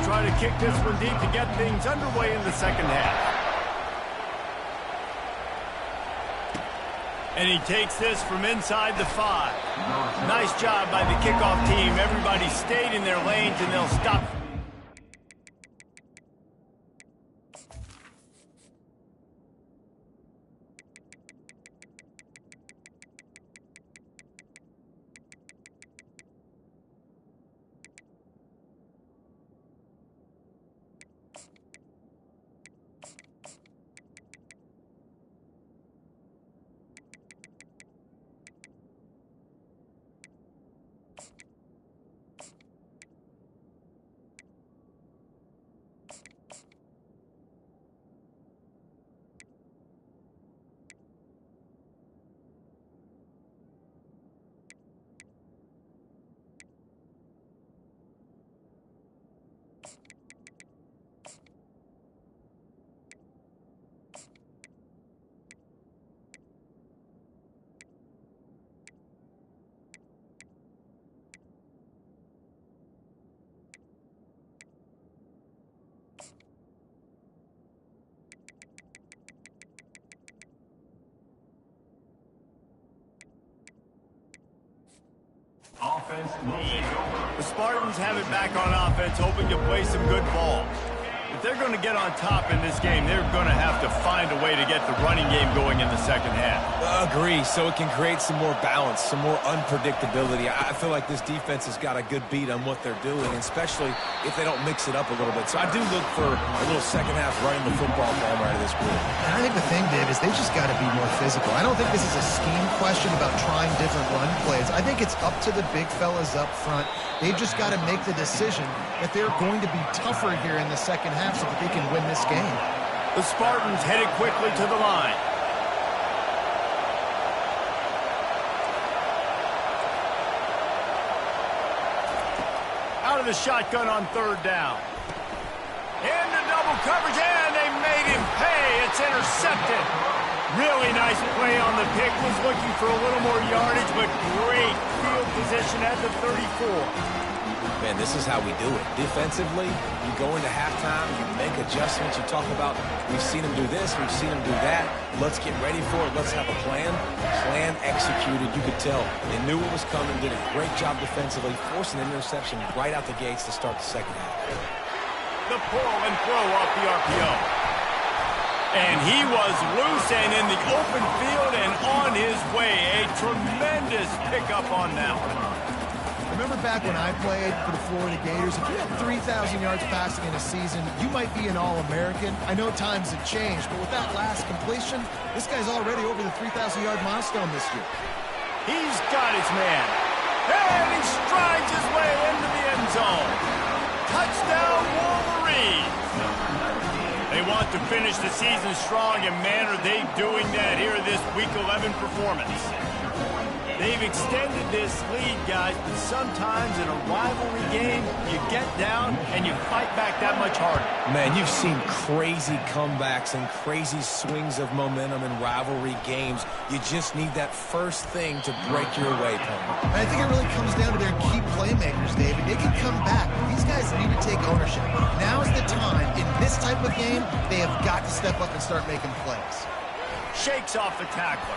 try to kick this one deep to get things underway in the second half. And he takes this from inside the 5. Nice job by the kickoff team. Everybody stayed in their lanes, and they'll stop. The Spartans have it back on offense, hoping to play some good ball. If they're going to get on top in this game, they're going to have to find a way to get the running game going in the second half. Agree, so it can create some more balance, some more unpredictability. I feel like this defense has got a good beat on what they're doing, especially if they don't mix it up a little bit. So I do look for a little second half running the football ball right of this group. And I think the thing, Dave, is they just got to be more physical. I don't think this is a scheme question about trying different run plays. I think it's up to the big fellas up front. They've just got to make the decision that they're going to be tougher here in the second half so that they can win this game. The Spartans headed quickly to the line. Out of the shotgun on third down. Into double coverage, and they made him pay. It's intercepted. Really nice play on the pick. Was looking for a little more yardage, but great field position at the 34. Man, this is how we do it. Defensively, you go into halftime, you make adjustments, you talk about, we've seen them do this, we've seen them do that. Let's get ready for it. Let's have a plan. Plan executed. You could tell they knew what was coming, did a great job defensively, forcing an interception right out the gates to start the second half. The pull and throw off the RPO. And he was loose and in the open field and on his way. A tremendous pickup on that one. Remember back when I played for the Florida Gators, if you had 3,000 yards passing in a season, you might be an All-American. I know times have changed, but with that last completion, this guy's already over the 3,000-yard milestone this year. He's got his man. And he strides his way into the end zone. Touchdown, Wolverines! They want to finish the season strong, and man, are they doing that here in this Week 11 performance. They've extended this lead, guys, but sometimes in a rivalry game, you get down and you fight back that much harder. Man, you've seen crazy comebacks and crazy swings of momentum in rivalry games. You just need that first thing to break your way, Tony. And I think it really comes down to their key playmakers, David. They can come back. These guys need to take ownership. Now is the time. In this type of game, they have got to step up and start making plays. Shakes off the tackler.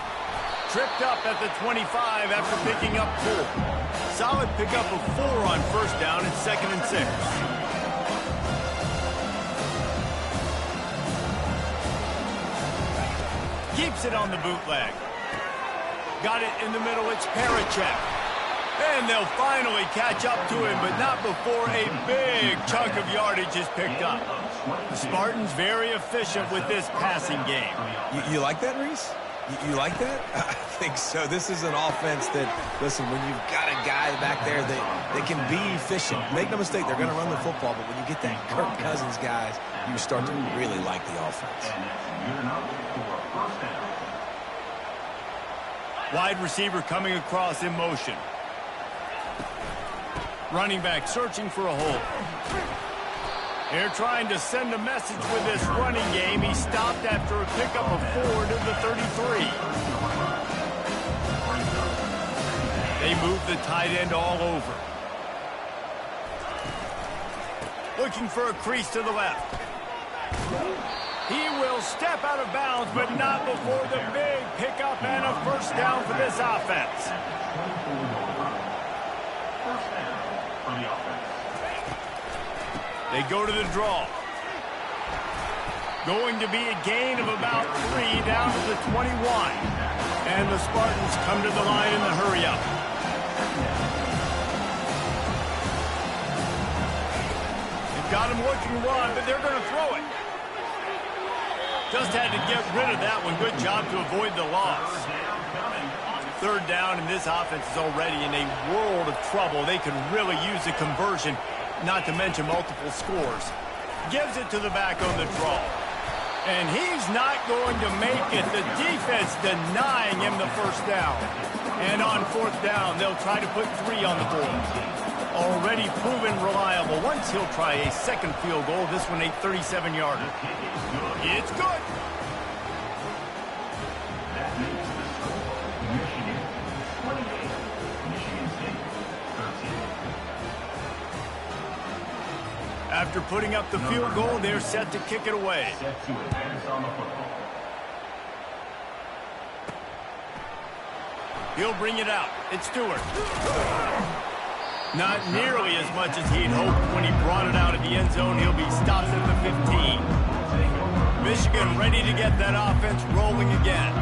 Tripped up at the 25 after picking up 4. Solid pickup of 4 on first down and 2nd and 6. Keeps it on the bootleg. Got it in the middle, it's Parachek. And they'll finally catch up to him, but not before a big chunk of yardage is picked up. The Spartans very efficient with this passing game. You like that, Reese? You like that? I think so. This is an offense that, listen, when you've got a guy back there that can be efficient, make no mistake, they're going to run the football, but when you get that Kirk Cousins guys, you start to really like the offense. Wide receiver coming across in motion. Running back searching for a hole. They're trying to send a message with this running game. He stopped after a pickup of 4 to the 33. They move the tight end all over. Looking for a crease to the left. He will step out of bounds, but not before the big pickup and a first down for this offense. They go to the draw. Going to be a gain of about 3 down to the 21. And the Spartans come to the line in the hurry-up. They've got him looking run, but they're going to throw it. Just had to get rid of that one. Good job to avoid the loss. Third down, and this offense is already in a world of trouble. They could really use a conversion, not to mention multiple scores. Gives it to the back on the draw. And he's not going to make it. The defense denying him the first down. And on fourth down, they'll try to put 3 on the board. Already proven reliable. Once he'll try a second field goal, this one a 37-yarder. It's good. After putting up the field goal, they're set to kick it away. He'll bring it out. It's Stewart. Not nearly as much as he'd hoped when he brought it out of the end zone. He'll be stopped at the 15. Michigan ready to get that offense rolling again.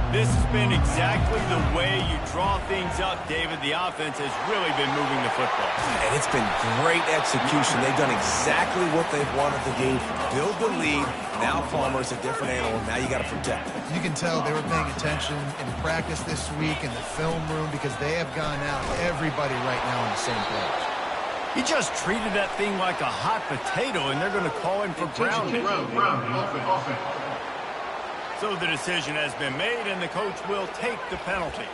This has been exactly the way you draw things up, David. The offense has really been moving the football. And it's been great execution. They've done exactly what they've wanted to do. Build the lead. Now Palmer's a different animal. Now you got to protect it. You can tell they were paying attention in practice this week in the film room because they have gone out, everybody right now on the same page. He just treated that thing like a hot potato, and they're going to call him for grounding. So the decision has been made, and the coach will take the penalty.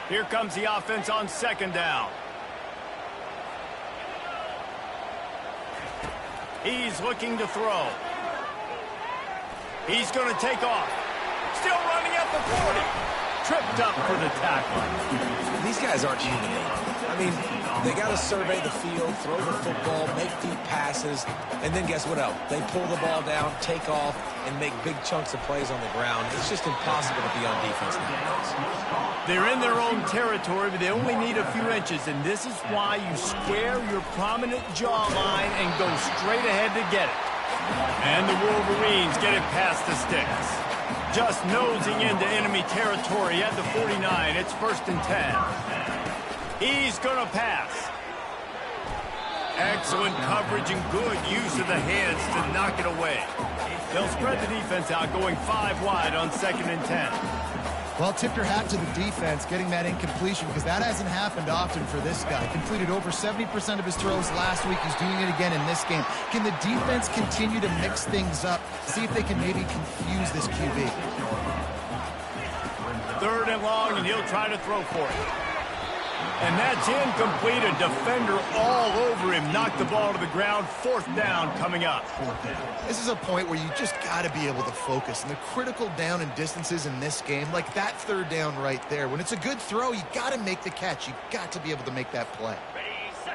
Here comes the offense on second down. He's looking to throw. He's going to take off. Still running at the 40. Tripped up for the tackle. These guys aren't human. I mean, they got to survey the field, throw the football, make deep passes, and then guess what else? They pull the ball down, take off, and make big chunks of plays on the ground. It's just impossible to be on defense nowadays. They're in their own territory, but they only need a few inches, and this is why you square your prominent jawline and go straight ahead to get it. And the Wolverines get it past the sticks. Just nosing into enemy territory at the 49. It's 1st and 10. He's going to pass. Excellent coverage and good use of the hands to knock it away. They'll spread the defense out, going 5 wide on 2nd and 10. Well, tip your hat to the defense getting that incompletion because that hasn't happened often for this guy. Completed over 70% of his throws last week. He's doing it again in this game. Can the defense continue to mix things up? See if they can maybe confuse this QB. 3rd and long, and he'll try to throw for it. And that's incomplete. A defender all over him. Knocked the ball to the ground. 4th down coming up. This is a point where you just got to be able to focus. And the critical down and distances in this game, like that 3rd down right there, when it's a good throw, you got to make the catch. You got to be able to make that play.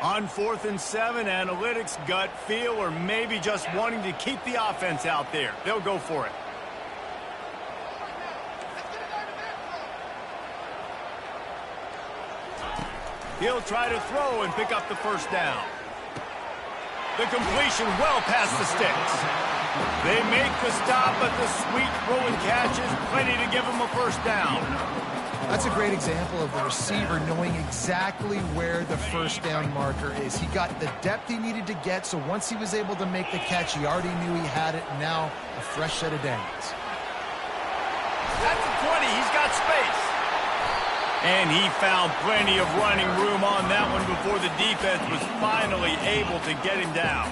On 4th and 7, analytics, gut feel, or maybe just wanting to keep the offense out there. They'll go for it. He'll try to throw and pick up the 1st down. The completion well past the sticks. They make the stop, but the sweet throw and catch is plenty to give him a 1st down. That's a great example of the receiver knowing exactly where the 1st down marker is. He got the depth he needed to get, so once he was able to make the catch, he already knew he had it. Now, a fresh set of downs. At the 20, he's got space. And he found plenty of running room on that one before the defense was finally able to get him down.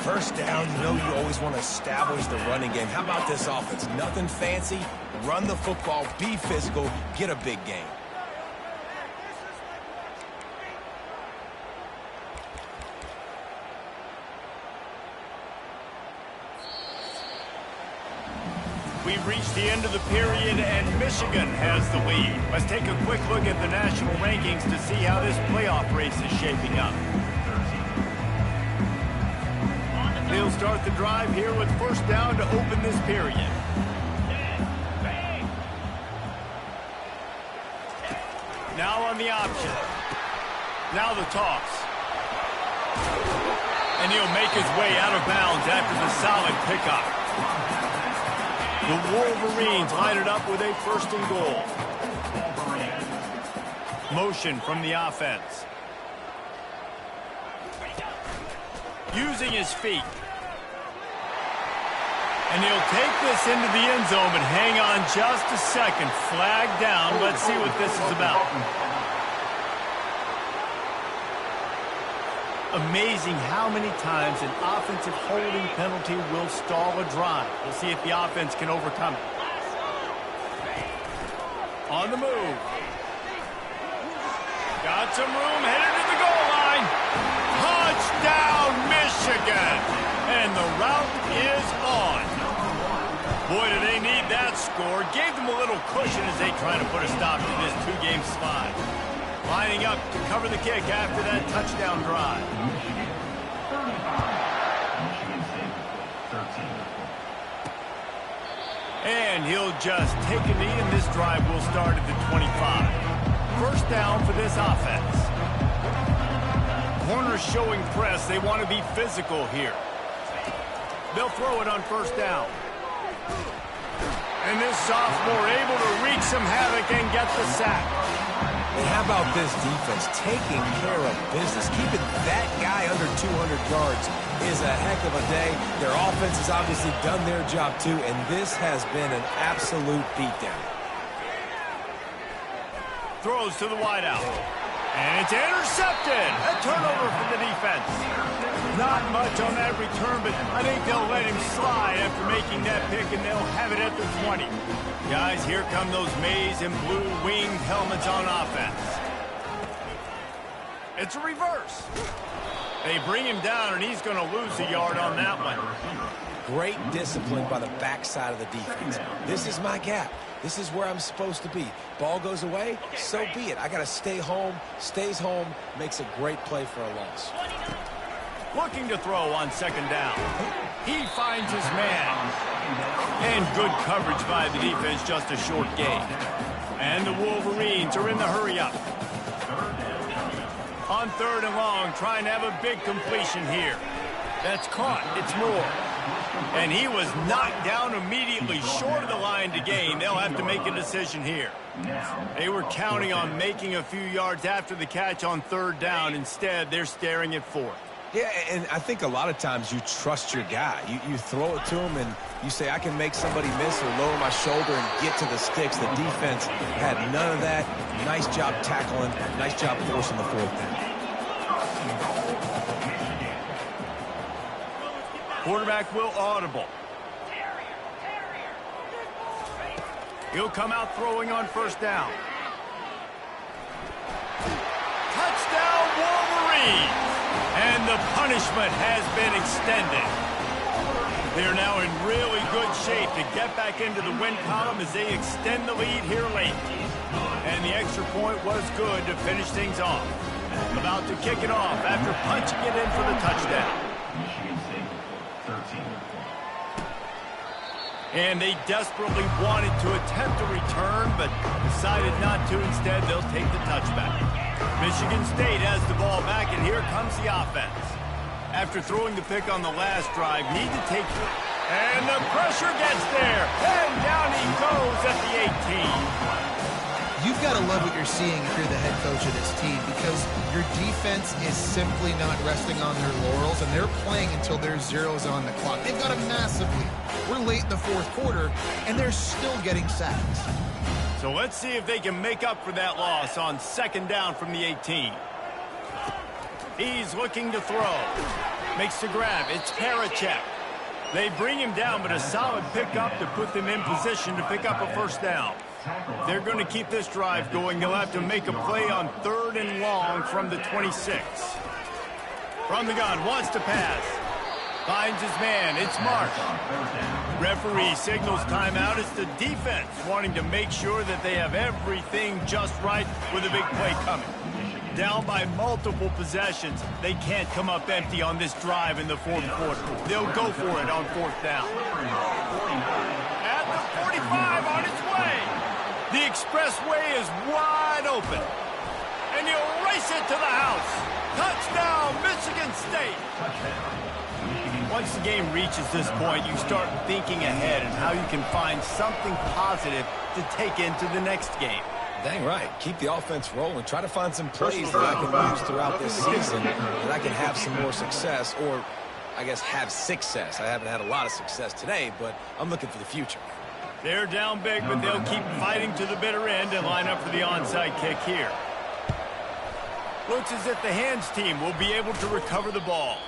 1st down, you know you always want to establish the running game. How about this offense? Nothing fancy. Run the football, be physical, get a big gain. we've reached the end of the period, and Michigan has the lead. Let's take a quick look at the national rankings to see how this playoff race is shaping up. They'll start the drive here with first down to open this period. Now on the option. Now the toss. And he'll make his way out of bounds after the solid pickup. The Wolverines line it up with a first and goal. Motion from the offense. Using his feet. And he'll take this into the end zone, but hang on just a second. Flag down. Let's see what this is about. Amazing how many times an offensive holding penalty will stall a drive. We'll see if the offense can overcome it. On the move. Got some room, headed to the goal line. Touchdown, Michigan! And the route is on. Boy, do they need that score. Gave them a little cushion as they try to put a stop to this two-game slide. Lining up to cover the kick after that touchdown drive. And he'll just take a knee, and this drive will start at the 25. First down for this offense. Corners showing press. They want to be physical here. They'll throw it on first down. And this sophomore able to wreak some havoc and get the sack. And how about this defense taking care of business? Keeping that guy under 200 yards is a heck of a day. Their offense has obviously done their job too, and this has been an absolute beatdown. Throws to the wideout. And it's intercepted. A turnover for the defense. Not much on that return, but I think they'll let him slide after making that pick, and they'll have it at the 20. Guys, here come those maize and blue winged helmets on offense. It's a reverse. They bring him down, and he's going to lose a yard on that one. Great discipline by the backside of the defense. This is my gap. This is where I'm supposed to be. Ball goes away, so be it. I got to stay home. Stays home, makes a great play for a loss. Looking to throw on second down. He finds his man. And good coverage by the defense, just a short gain. And the Wolverines are in the hurry-up. On third and long, trying to have a big completion here. That's caught. It's Moore. And he was knocked down immediately short of the line to gain. They'll have to make a decision here. They were counting on making a few yards after the catch on third down. Instead, they're staring at fourth. Yeah, and I think a lot of times you trust your guy. You throw it to him and you say, I can make somebody miss or lower my shoulder and get to the sticks. The defense had none of that. Nice job tackling. Nice job forcing the fourth down. Quarterback will audible. He'll come out throwing on first down. Touchdown, Wolverines! And the punishment has been extended. They're now in really good shape to get back into the win column as they extend the lead here late. And the extra point was good to finish things off. About to kick it off after punching it in for the touchdown. And they desperately wanted to attempt a return, but decided not to. Instead, they'll take the touchback. Michigan State has the ball back, and here comes the offense. After throwing the pick on the last drive, need to take it. And the pressure gets there. And down he goes at the 18. You've got to love what you're seeing if you're the head coach of this team, because your defense is simply not resting on their laurels, and they're playing until there's zeros on the clock. They've got a massive lead. We're late in the fourth quarter, and they're still getting sacks. So let's see if they can make up for that loss on second down from the 18. He's looking to throw. Makes the grab. It's Parachek. They bring him down, but a solid pickup to put them in position to pick up a first down. They're going to keep this drive going. They'll have to make a play on third and long from the 26. From the gun, wants to pass. Finds his man. It's Marsh. Referee signals timeout. It's the defense wanting to make sure that they have everything just right with a big play coming. Down by multiple possessions, they can't come up empty on this drive in the fourth quarter. They'll go for it on fourth down. At the 45 on its way. The expressway is wide open. And he'll race it to the house. Touchdown, Michigan State. Once the game reaches this point, you start thinking ahead and how you can find something positive to take into the next game. Dang right. Keep the offense rolling. Try to find some plays that I can use throughout this season that I can have some more success, or I guess have success. I haven't had a lot of success today, but I'm looking for the future. They're down big, but they'll keep fighting to the bitter end and line up for the onside kick here. Looks as if the hands team will be able to recover the ball.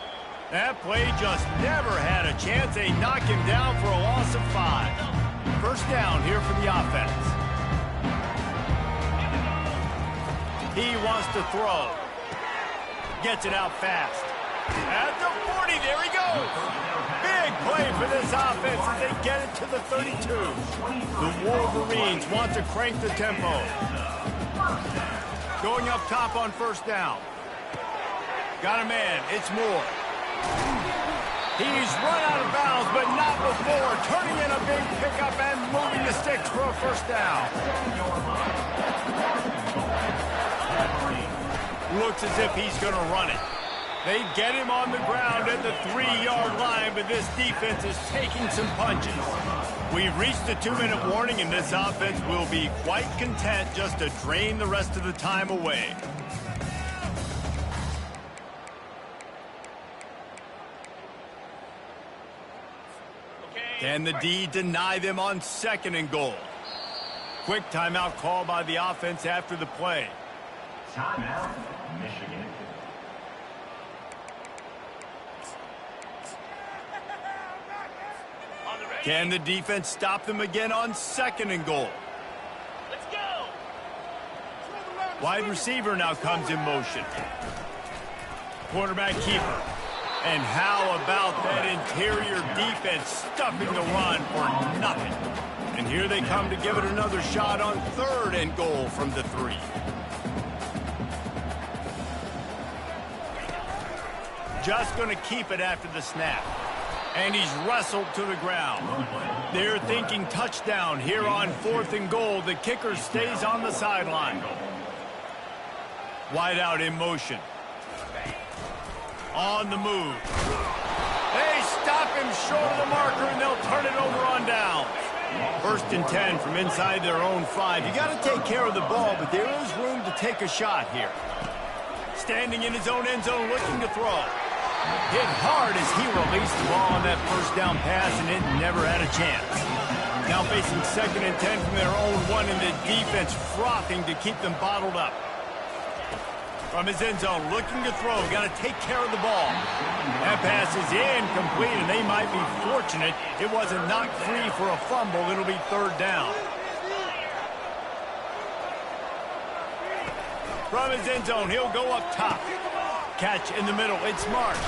That play just never had a chance. They knock him down for a loss of 5. First down here for the offense. He wants to throw. Gets it out fast. At the 40, there he goes. Big play for this offense as they get it to the 32. The Wolverines want to crank the tempo. Going up top on first down. Got a man. It's Moore. He's run out of bounds, but not before. Turning in a big pickup and moving the sticks for a first down. Looks as if he's going to run it. They get him on the ground at the 3-yard line, but this defense is taking some punches. We've reached the 2-minute warning, and this offense will be quite content just to drain the rest of the time away. Can the D deny them on 2nd and goal? Quick timeout call by the offense after the play. Timeout, Michigan. Can the defense stop them again on 2nd and goal? Let's go. Wide receiver now comes in motion. Quarterback keeper. And how about that interior defense stuffing the run for nothing? And here they come to give it another shot on 3rd and goal from the 3. Just going to keep it after the snap. And he's wrestled to the ground. They're thinking touchdown here on 4th and goal. The kicker stays on the sideline. Wide out in motion. On the move. They stop him short of the marker, and they'll turn it over on down. 1st and 10 from inside their own 5. You got to take care of the ball, but there is room to take a shot here. Standing in his own end zone, looking to throw. Hit hard as he released the ball on that first down pass, and it never had a chance. Now facing 2nd and 10 from their own 1, and the defense frothing to keep them bottled up. From his end zone, looking to throw. Got to take care of the ball. That pass is incomplete, and they might be fortunate it wasn't knocked free for a fumble. It'll be 3rd down. From his end zone, he'll go up top. Catch in the middle. It's Marsh.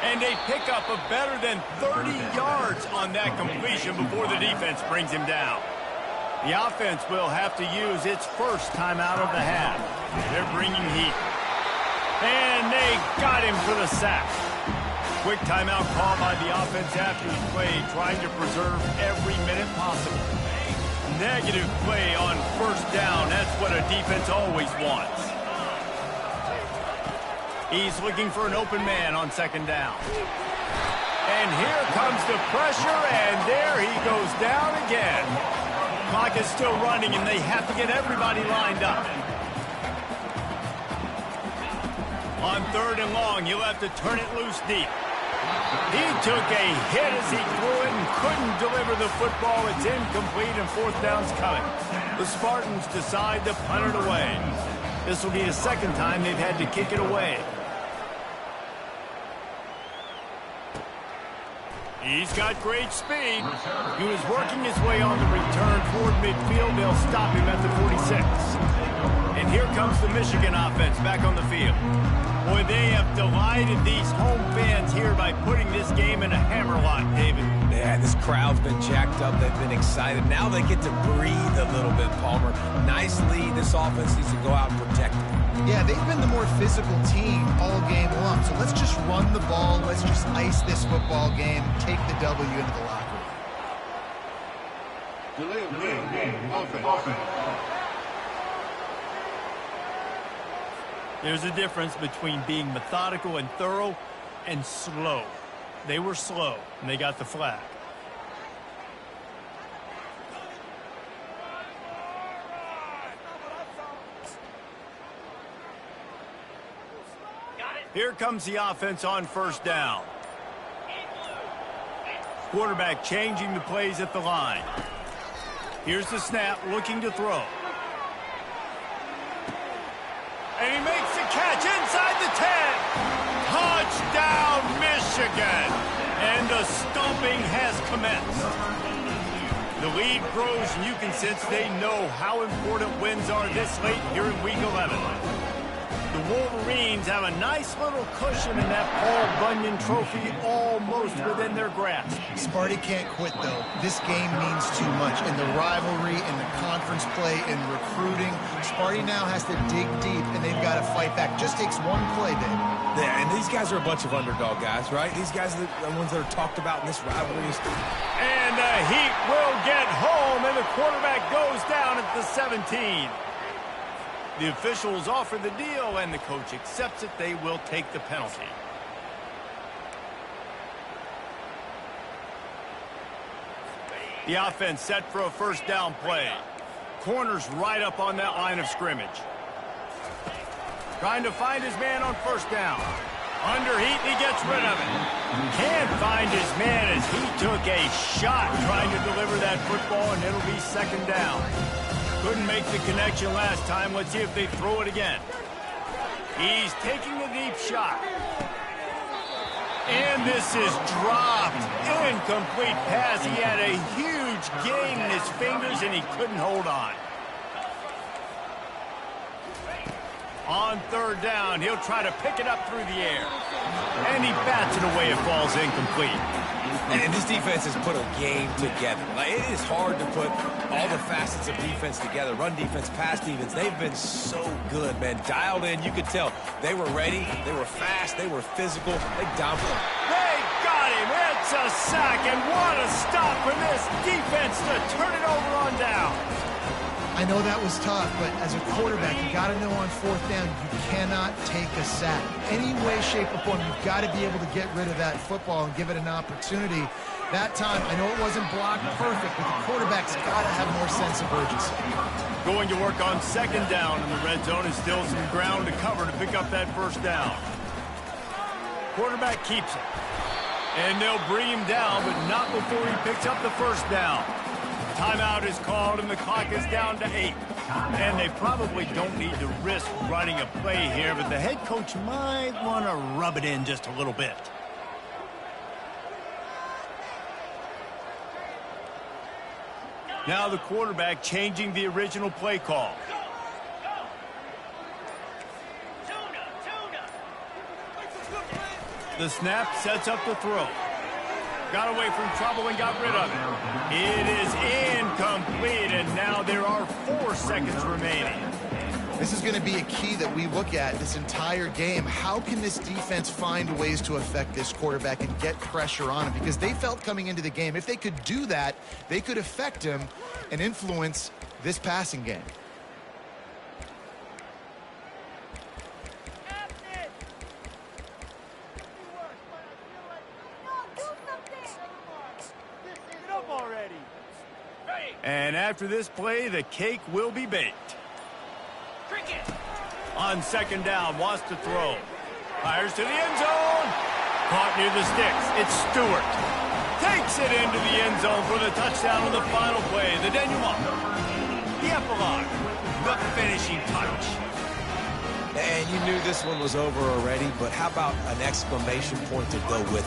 And they pick up a better than 30 yards on that completion before the defense brings him down. The offense will have to use its first timeout of the half. They're bringing heat. And they got him for the sack. Quick timeout call by the offense after the play, trying to preserve every minute possible. Negative play on first down. That's what a defense always wants. He's looking for an open man on 2nd down. And here comes the pressure, and there he goes down again. Clock is still running, and they have to get everybody lined up. On 3rd and long, you'll have to turn it loose deep. He took a hit as he threw it and couldn't deliver the football. It's incomplete, and 4th down's coming. The Spartans decide to punt it away. This will be the 2nd time they've had to kick it away. He's got great speed. He was working his way on the return toward midfield. They'll stop him at the 46. And here comes the Michigan offense back on the field. Boy, they have delighted these home fans here by putting this game in a hammerlock, David. Yeah, this crowd's been jacked up. They've been excited. Now they get to breathe a little bit, Palmer. Nice lead. This offense needs to go out and protect it. Yeah, they've been the more physical team all game long. So let's just run the ball. Let's just ice this football game, take the W into the locker room. There's a difference between being methodical and thorough and slow. They were slow, and they got the flag. Here comes the offense on first down. Quarterback changing the plays at the line. Here's the snap, looking to throw. And he makes the catch inside the 10. Touchdown, Michigan. And the stomping has commenced. The lead grows, and you can sense they know how important wins are this late here in Week 11. The Wolverines have a nice little cushion in that Paul Bunyan trophy almost within their grasp. Sparty can't quit, though. This game means too much. In the rivalry, in the conference play, in recruiting, Sparty now has to dig deep, and they've got to fight back. Just takes one play, Dave. Yeah, and these guys are a bunch of underdog guys, right? These guys are the ones that are talked about in this rivalry. And the Heat will get home, and the quarterback goes down at the 17. The officials offer the deal, and the coach accepts it. They will take the penalty. The offense set for a first down play. Corners right up on that line of scrimmage. Trying to find his man on first down. Under heat, he gets rid of it. Can't find his man as he took a shot trying to deliver that football, and it'll be second down. Couldn't make the connection last time. Let's see if they throw it again. He's taking a deep shot. And this is dropped. Incomplete pass. He had a huge gain in his fingers, and he couldn't hold on. On third down, he'll try to pick it up through the air. And he bats it away. It falls incomplete. And this defense has put a game together. Like, it is hard to put all the facets of defense together. Run defense, pass defense. They've been so good, man. Dialed in, you could tell. They were ready. They were fast. They were physical. They dominated. They got him. It's a sack. And what a stop for this defense to turn it over on down. I know that was tough, but as a quarterback, you got to know on fourth down, you cannot take a sack. Any way, shape, or form, you've got to be able to get rid of that football and give it an opportunity. That time, I know it wasn't blocked perfect, but the quarterback's got to have more sense of urgency. Going to work on second down, and the red zone is still some ground to cover to pick up that first down. Quarterback keeps it. And they'll bring him down, but not before he picks up the first down. Timeout is called, and the clock is down to 8. And they probably don't need to risk running a play here, but the head coach might want to rub it in just a little bit. Now the quarterback changing the original play call. The snap sets up the throw. Got away from trouble and got rid of it. It is incomplete, and now there are 4 seconds remaining. This is going to be a key that we look at this entire game. How can this defense find ways to affect this quarterback and get pressure on him? Because they felt coming into the game, if they could do that, they could affect him and influence this passing game. And after this play, the cake will be baked. On second down, wants to throw. Fires to the end zone. Caught near the sticks. It's Stewart. Takes it into the end zone for the touchdown on the final play. The denouement. The epilogue. The finishing touch. And you knew this one was over already, but how about an exclamation point to go with